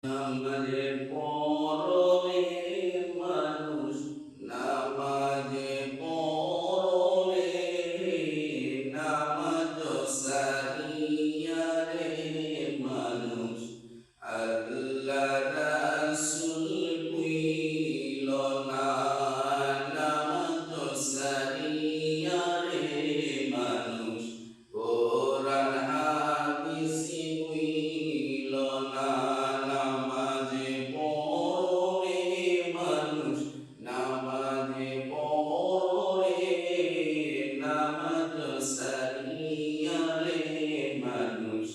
নামাজে পড়লে মানুষ নামাজে পড়লে নামাজ সারিয়া রে মানুষ আল্লাহ রাসূল কইল না নামাজ সারিয়া রে মানুষ কোরআন হাদিস কইল না নামাজে পড়লে মানুষ নামাজে পড়লে নামাজ সারিয়া রে মানুষ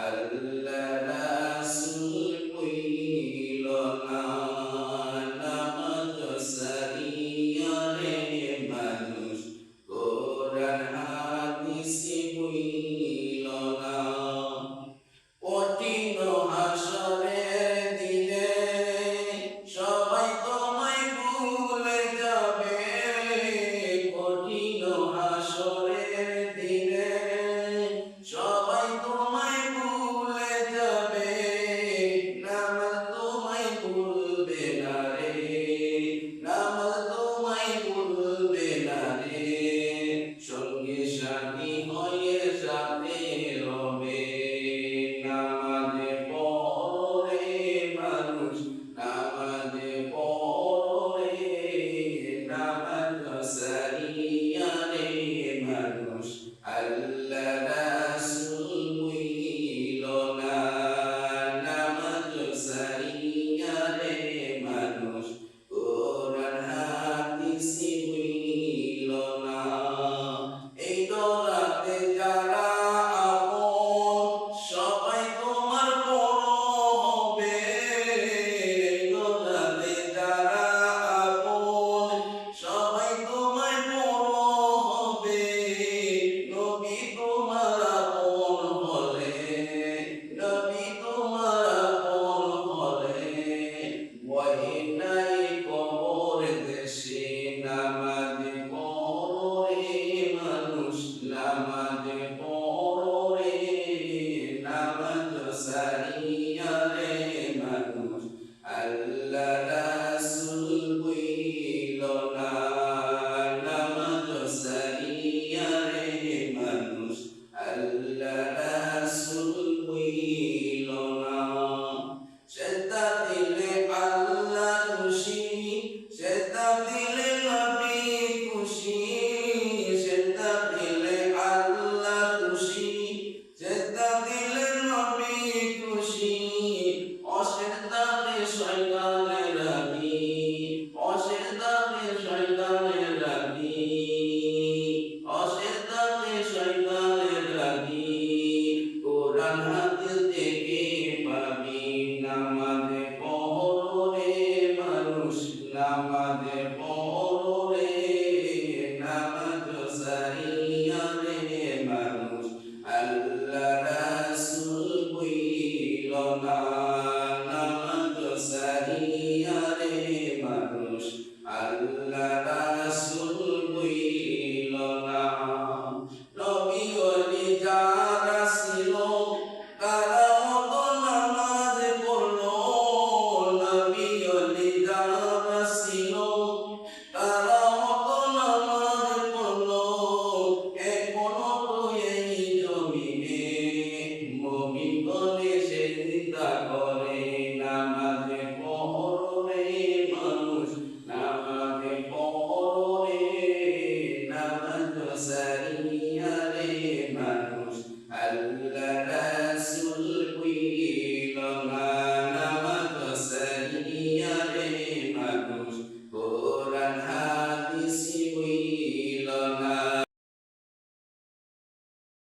আল্লাহ রাসূল কইল না নামাজ সারিয়া রে মানুষ কোরআন হাদিস কইল না কঠিন হাসরের দিনে সবাই তোমায় ভুলে যাবে কঠিন হাসরের দিনে সবাই তোমায় ভুলে যাবে নামাজ তোমায় ভুলবে না রে নামাজ তোমায় ভুলবে না রে সঙ্গে সাথী হয়ে সাথে রবে নামাজে পড়লে মানুষ নামাজে পড়লে নামাজ সারিয়া রে মানুষ আল্লাহ রাসূল কইল না নামাজ সারিয়া রে মানুষ কোরআন হাদিস কইল না এই দরাতে যারা আপন সবাই তোমার বড় হবে এই দরাতে যারা আপন সবাই তোমার বড় হবে নবী তোমার আপন হলে নবী তোমার আপন হলে ভয় নাই কবর দেশে নামাজে পড়লে মানুষ নামাজে পড়লে নামাজ সারিয়া রে মানুষ আল্লাহ রাসূল কইল না নামাজ সারিয়া রে মানুষ আল্লাহ রাসূল কইল না সেজদা দিলে আল্লাহ খুশি সেজদা দিলে নবী খুশি সেজদা দিলে আল্লাহ খুশি সেজদা দিলে নবী খুশি অসেজদাতে শয়তানের রাগী অসেজদাতে শয়তানের রাগী অসেজদাতে শয়তানের রাগী কোরআন হাদিস থেকে পাবি নামাজে পড়লে মানুষ নামাজে পড়লে নামাজ সারিয়া রে মানুষ আল্লাহ রাসূল কইল না নামাজ সারিয়া রে